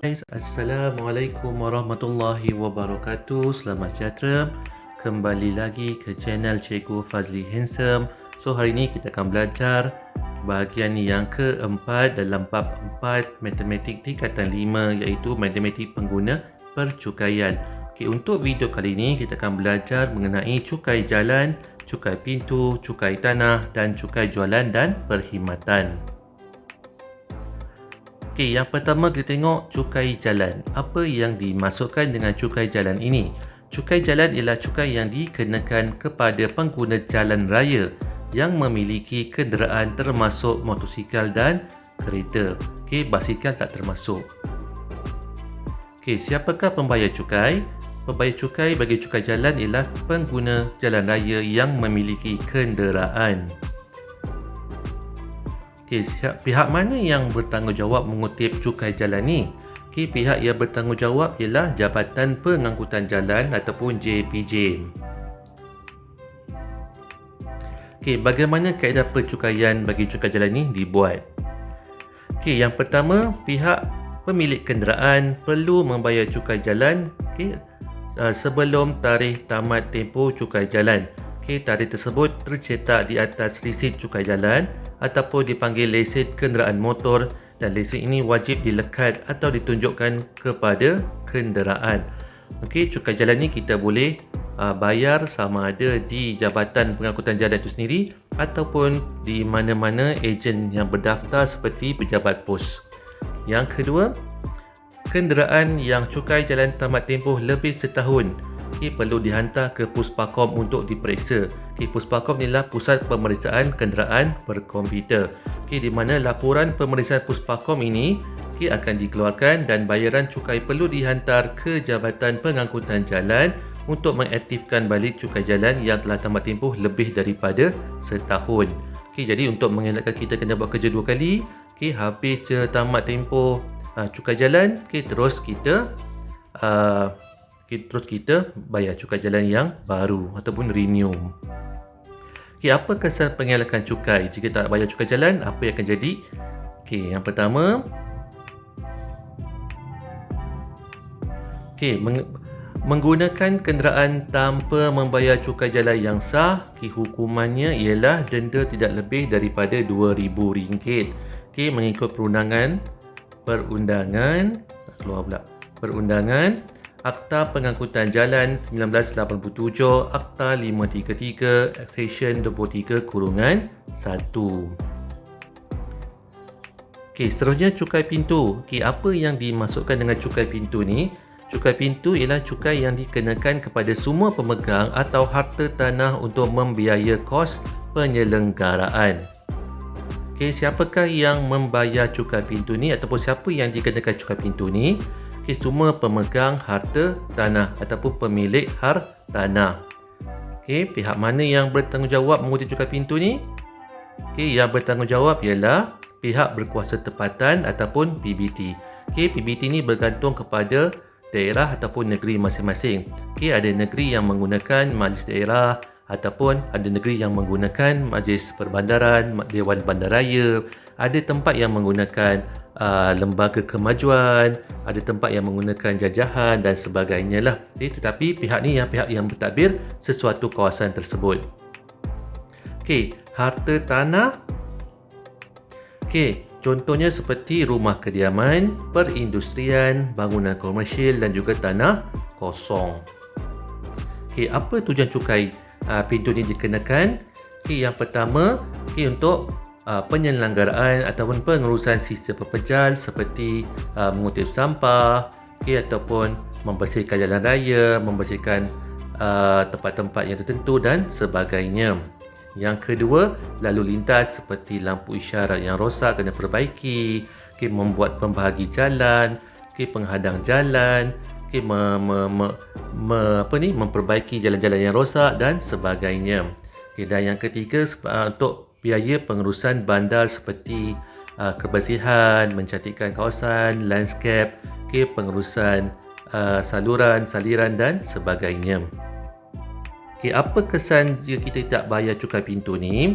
Guys, Assalamualaikum warahmatullahi wabarakatuh. Selamat sejahtera. Kembali lagi ke channel Cikgu Fazli Handsome. So, hari ini kita akan belajar bahagian yang keempat dalam bab 4 Matematik tingkatan 5, iaitu Matematik pengguna percukaian. Okay, untuk video kali ini kita akan belajar mengenai cukai jalan, cukai pintu, cukai tanah dan cukai jualan dan perkhidmatan. Okey, yang pertama kita tengok cukai jalan. Apa yang dimasukkan dengan cukai jalan ini? Cukai jalan ialah cukai yang dikenakan kepada pengguna jalan raya yang memiliki kenderaan termasuk motosikal dan kereta. Okey, basikal tak termasuk. Okey, siapakah pembayar cukai? Pembayar cukai bagi cukai jalan ialah pengguna jalan raya yang memiliki kenderaan. Okay, pihak mana yang bertanggungjawab mengutip cukai jalan ni? Okay, pihak yang bertanggungjawab ialah Jabatan Pengangkutan Jalan ataupun JPJ. Okay, bagaimana kaedah percukaian bagi cukai jalan ni dibuat? Okay, yang pertama, pihak pemilik kenderaan perlu membayar cukai jalan sebelum tarikh tamat tempoh cukai jalan. Okay, tarikh tersebut tercetak di atas resit cukai jalan ataupun dipanggil lesen kenderaan motor, dan lesen ini wajib dilekat atau ditunjukkan kepada kenderaan. Okey, cukai jalan ni kita boleh bayar sama ada di Jabatan Pengangkutan Jalan itu sendiri ataupun di mana-mana ejen yang berdaftar seperti pejabat pos. Yang kedua, kenderaan yang cukai jalan tamat tempoh lebih setahun perlu dihantar ke Puspakom untuk diperiksa. Puspakom ialah Pusat Pemeriksaan Kenderaan berkomputer. Di mana laporan pemeriksaan Puspakom ini akan dikeluarkan dan bayaran cukai perlu dihantar ke Jabatan Pengangkutan Jalan untuk mengaktifkan balik cukai jalan yang telah tamat tempoh lebih daripada setahun. Jadi untuk mengelakkan kita kena buat kerja dua kali, habis tamat tempoh cukai jalan, terus kita bayar cukai jalan yang baru ataupun renew. Apa kesan pengelakan cukai? Jika tak bayar cukai jalan, apa yang akan jadi? Yang pertama, menggunakan kenderaan tanpa membayar cukai jalan yang sah, hukumannya ialah denda tidak lebih daripada RM2,000. Mengikut perundangan Akta Pengangkutan Jalan 1987, Akta 533, Seksyen 23-1. Seterusnya cukai pintu. Apa yang dimasukkan dengan cukai pintu ni? Cukai pintu ialah cukai yang dikenakan kepada semua pemegang atau harta tanah untuk membiaya kos penyelenggaraan. Siapakah yang membayar cukai pintu ni ataupun siapa yang dikenakan cukai pintu ni? Semua pemegang harta tanah ataupun pemilik hartanah. Pihak mana yang bertanggungjawab mengutip cukai pintu ni? Yang bertanggungjawab ialah pihak berkuasa tempatan ataupun PBT. PBT ni bergantung kepada daerah ataupun negeri masing-masing. Ada negeri yang menggunakan majlis daerah ataupun ada negeri yang menggunakan majlis perbandaran, Dewan Bandaraya. Ada tempat yang menggunakan lembaga kemajuan, ada tempat yang menggunakan jajahan dan sebagainya lah. Tetapi pihak ni pihak yang bertadbir sesuatu kawasan tersebut. Harta tanah. Contohnya seperti rumah kediaman, perindustrian, bangunan komersial dan juga tanah kosong. Apa tujuan cukai pintu ni dikenakan? Yang pertama, untuk penyelenggaraan ataupun pengurusan sistem pepejal seperti mengutip sampah, ataupun membersihkan jalan raya, membersihkan tempat-tempat yang tertentu dan sebagainya. Yang kedua, lalu lintas seperti lampu isyarat yang rosak kena perbaiki, membuat pembahagi jalan, penghadang jalan, memperbaiki jalan-jalan yang rosak dan sebagainya. Dan yang ketiga, untuk biaya pengurusan bandar seperti kebersihan, mencantikkan kawasan, landscape, pengurusan saluran, saliran dan sebagainya. Apa kesan jika kita tak bayar cukai pintu ni?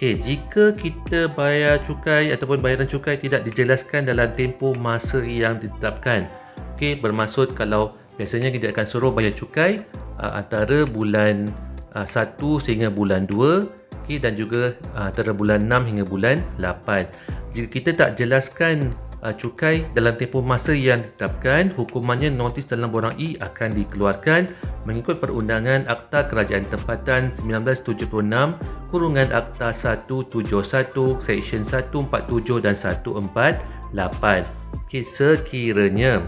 Okey, jika kita bayar cukai ataupun bayaran cukai tidak dijelaskan dalam tempoh masa yang ditetapkan. Okey, bermaksud kalau biasanya kita akan suruh bayar cukai antara bulan 1 sehingga bulan 2, okey, dan juga antara bulan 6 hingga bulan 8. Jika kita tak jelaskan cukai dalam tempoh masa yang ditetapkan, hukumannya notis dalam borang E akan dikeluarkan mengikut Perundangan Akta Kerajaan Tempatan 1976 kurungan Akta 171 Seksyen 147 dan 148. Okey, sekiranya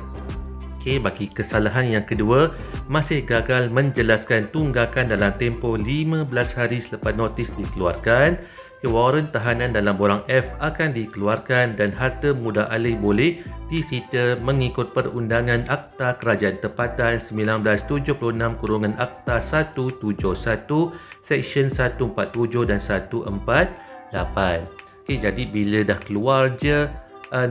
bagi kesalahan yang kedua masih gagal menjelaskan tunggakan dalam tempoh 15 hari selepas notis dikeluarkan, waran tahanan dalam borang F akan dikeluarkan dan harta mudah alih boleh disita mengikut Perundangan Akta Kerajaan Tempatan 1976 kurungan Akta 171 Seksyen 147 dan 148. Okey, jadi bila dah keluar je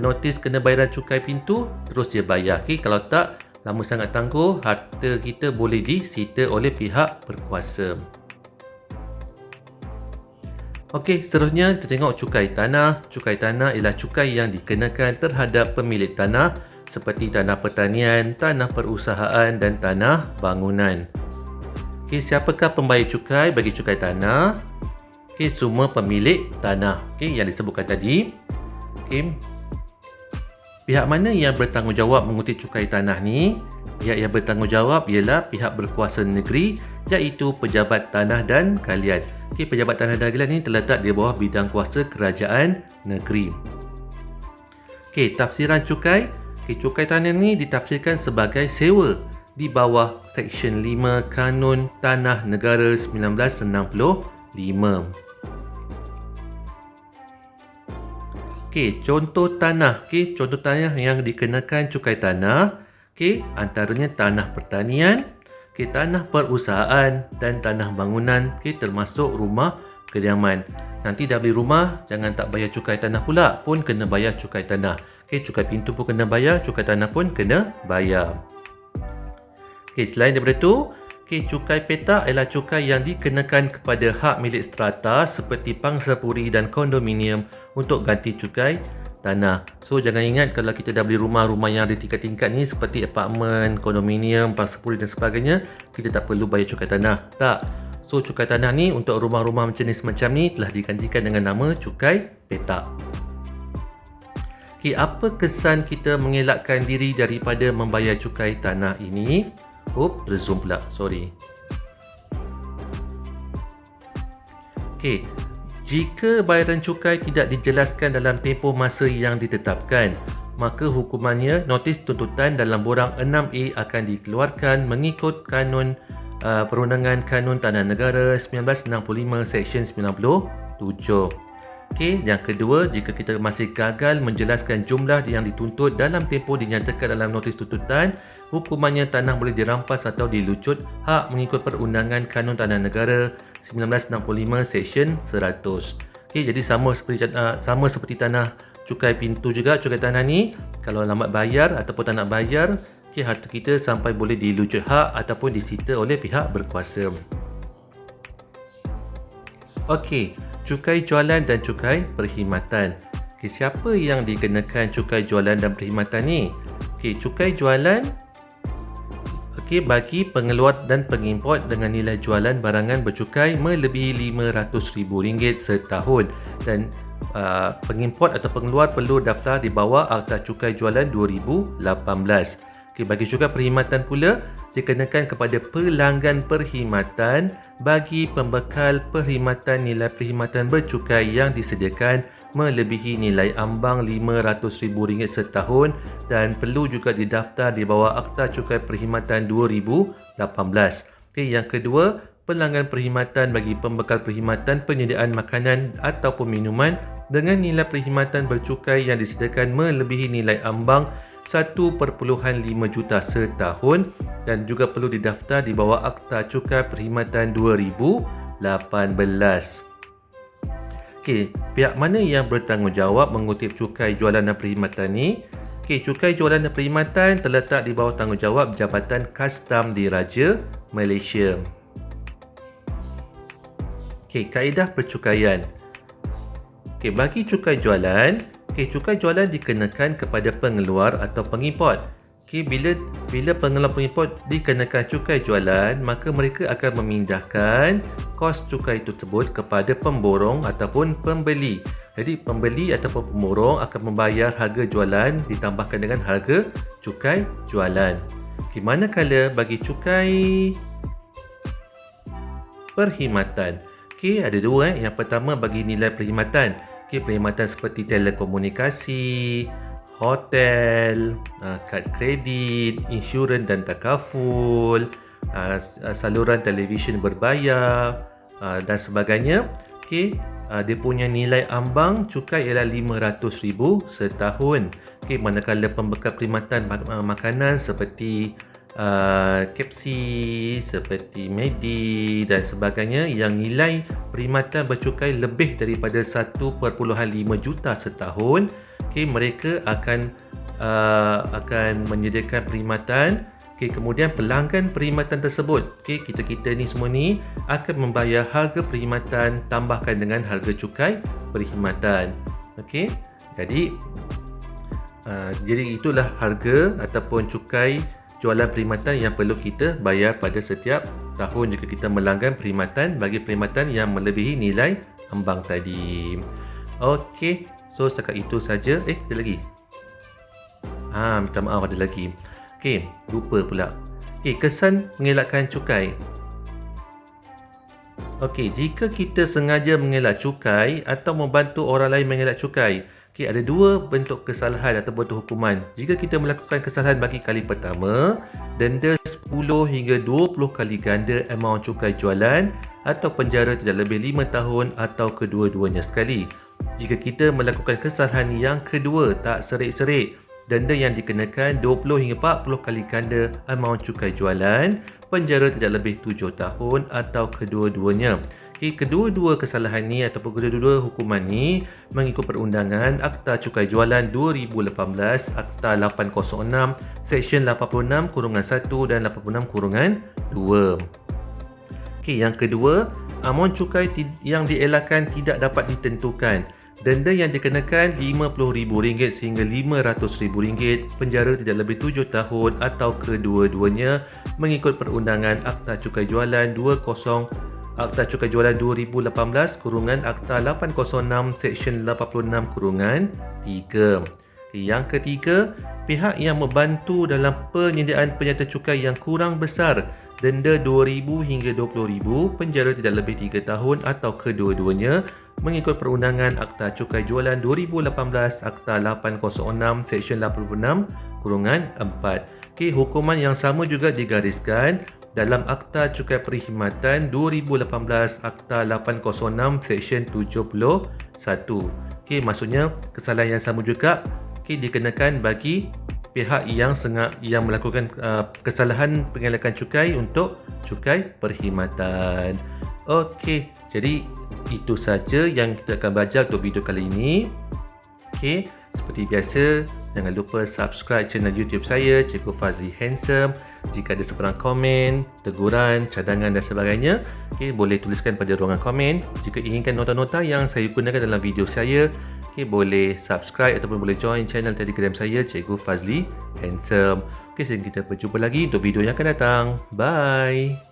notis kena bayaran cukai pintu, terus dia bayar. Okey, kalau tak, lama sangat tangguh, harta kita boleh disita oleh pihak berkuasa. Okey, seterusnya kita tengok cukai tanah. Cukai tanah ialah cukai yang dikenakan terhadap pemilik tanah seperti tanah pertanian, tanah perusahaan dan tanah bangunan. Okey, siapakah pembayar cukai bagi cukai tanah? Okey, semua pemilik tanah. Okey, yang disebutkan tadi. Okey. Pihak mana yang bertanggungjawab mengutip cukai tanah ni? Pihak yang bertanggungjawab ialah pihak berkuasa negeri, iaitu pejabat tanah dan galian. Okey, pejabat tanah dan galian ini terletak di bawah bidang kuasa kerajaan negeri. Okey, tafsiran cukai. Okey, cukai tanah ni ditafsirkan sebagai sewa di bawah Seksyen 5 Kanun Tanah Negara 1965. Okey, contoh tanah. Okey, contoh tanah yang dikenakan cukai tanah. Okey, antaranya tanah pertanian, okey, tanah perusahaan dan tanah bangunan, okey, termasuk rumah kediaman. Nanti dah beli rumah, jangan tak bayar cukai tanah pula, pun kena bayar cukai tanah. Okey, cukai pintu pun kena bayar, cukai tanah pun kena bayar. Okey, selain daripada itu, okey, cukai petak ialah cukai yang dikenakan kepada hak milik strata seperti pangsapuri dan kondominium untuk ganti cukai tanah. So jangan ingat kalau kita dah beli rumah-rumah yang ada tingkat-tingkat ni seperti apartmen, kondominium, pangsapuri dan sebagainya, kita tak perlu bayar cukai tanah. Tak. So cukai tanah ni untuk rumah-rumah jenis macam ni telah digantikan dengan nama cukai petak. Okey, apa kesan kita mengelakkan diri daripada membayar cukai tanah ini? Terzoom pula. Sorry. Okey. Jika bayaran cukai tidak dijelaskan dalam tempoh masa yang ditetapkan, maka hukumannya notis tuntutan dalam borang 6A akan dikeluarkan mengikut Kanun Perundangan Kanun Tanah Negara 1965 Seksyen 97. Okey, yang kedua, jika kita masih gagal menjelaskan jumlah yang dituntut dalam tempoh dinyatakan dalam notis tuntutan, hukumannya tanah boleh dirampas atau dilucut hak mengikut Perundangan Kanun Tanah Negara 1965 Seksyen 100. Okey, jadi sama seperti tanah cukai pintu juga, cukai tanah ni kalau lambat bayar ataupun tak nak bayar, okey, harta kita sampai boleh dilucut hak ataupun disita oleh pihak berkuasa. Okey, cukai jualan dan cukai perkhidmatan. Okey, siapa yang dikenakan cukai jualan dan perkhidmatan ni? Okey, cukai jualan bagi pengeluar dan pengimport dengan nilai jualan barangan bercukai melebihi RM500,000 setahun dan pengimport atau pengeluar perlu daftar di bawah Akta Cukai Jualan 2018. Okey, bagi cukai perkhidmatan pula dikenakan kepada pelanggan perkhidmatan bagi pembekal perkhidmatan nilai perkhidmatan bercukai yang disediakan melebihi nilai ambang RM500,000 setahun dan perlu juga didaftar di bawah Akta Cukai Perkhidmatan 2018. Okey, yang kedua, pelanggan perkhidmatan bagi pembekal perkhidmatan penyediaan makanan ataupun minuman dengan nilai perkhidmatan bercukai yang disediakan melebihi nilai ambang 1.5 juta setahun dan juga perlu didaftar di bawah Akta Cukai Perkhidmatan 2018. Okey, pihak mana yang bertanggungjawab mengutip cukai jualan dan perkhidmatan ni? Okey, cukai jualan dan perkhidmatan terletak di bawah tanggungjawab Jabatan Kastam Diraja Malaysia. Okey, kaedah percukaian. Okey, bagi cukai jualan, cukai jualan dikenakan kepada pengeluar atau pengimport. Bila pengeluar pengimport dikenakan cukai jualan, maka mereka akan memindahkan kos cukai tersebut kepada pemborong ataupun pembeli. Jadi pembeli ataupun pemborong akan membayar harga jualan ditambahkan dengan harga cukai jualan. Manakala bagi cukai perkhidmatan, ada dua. Yang pertama bagi nilai perkhidmatan. Perkhidmatan seperti telekomunikasi, hotel, kad kredit, insurans dan takaful, saluran televisyen berbayar dan sebagainya. Dia punya nilai ambang cukai ialah RM500,000 setahun. Manakala pembekal perkhidmatan makanan seperti KFC, seperti McD dan sebagainya yang nilai perkhidmatan bercukai lebih daripada 1.5 juta setahun, mereka akan menyediakan perkhidmatan. Kemudian pelanggan perkhidmatan tersebut, kita ni semua ni akan membayar harga perkhidmatan tambahkan dengan harga cukai perkhidmatan. Jadi itulah harga ataupun cukai jualan perkhidmatan yang perlu kita bayar pada setiap tahun jika kita melanggan perkhidmatan bagi perkhidmatan yang melebihi nilai ambang tadi. So setakat itu saja. Ada lagi? Minta maaf, ada lagi. Lupa pula. Kesan mengelakkan cukai. Jika kita sengaja mengelak cukai atau membantu orang lain mengelak cukai, ada dua bentuk kesalahan atau bentuk hukuman. Jika kita melakukan kesalahan bagi kali pertama, denda 10 hingga 20 kali ganda amaun cukai jualan atau penjara tidak lebih 5 tahun atau kedua-duanya sekali. Jika kita melakukan kesalahan yang kedua, tak serik-serik, denda yang dikenakan 20 hingga 40 kali ganda amaun cukai jualan, penjara tidak lebih 7 tahun atau kedua-duanya. Kedua-dua kesalahan ni ataupun kedua-dua hukuman ni mengikut perundangan Akta Cukai Jualan 2018, Akta 806, Seksyen 86(1) dan 86(2). Yang kedua, amaun cukai yang dielakkan tidak dapat ditentukan. Denda yang dikenakan RM50,000 sehingga RM500,000, penjara tidak lebih 7 tahun atau kedua-duanya mengikut perundangan Akta Cukai Jualan 2018, Akta 806, Seksyen 86(3). Yang ketiga, pihak yang membantu dalam penyediaan penyerta cukai yang kurang besar, denda RM2,000 hingga RM20,000, penjara tidak lebih 3 tahun atau kedua-duanya mengikut perundangan Akta Cukai Jualan 2018, Akta 806, Seksyen 86(4). Hukuman yang sama juga digariskan dalam Akta Cukai Perkhidmatan 2018, Akta 806, Seksyen 71. Maksudnya kesalahan yang sama juga dikenakan bagi pihak yang melakukan kesalahan pengelakan cukai untuk cukai perkhidmatan. Jadi itu saja yang kita akan belajar untuk video kali ini. Seperti biasa, jangan lupa subscribe channel YouTube saya, Cikgu Fazli Handsome. Jika ada sebarang komen, teguran, cadangan dan sebagainya, boleh tuliskan pada ruangan komen. Jika inginkan nota-nota yang saya gunakan dalam video saya, boleh subscribe ataupun boleh join channel Telegram saya, Cikgu Fazli Handsome. Sehingga kita berjumpa lagi untuk video yang akan datang. Bye!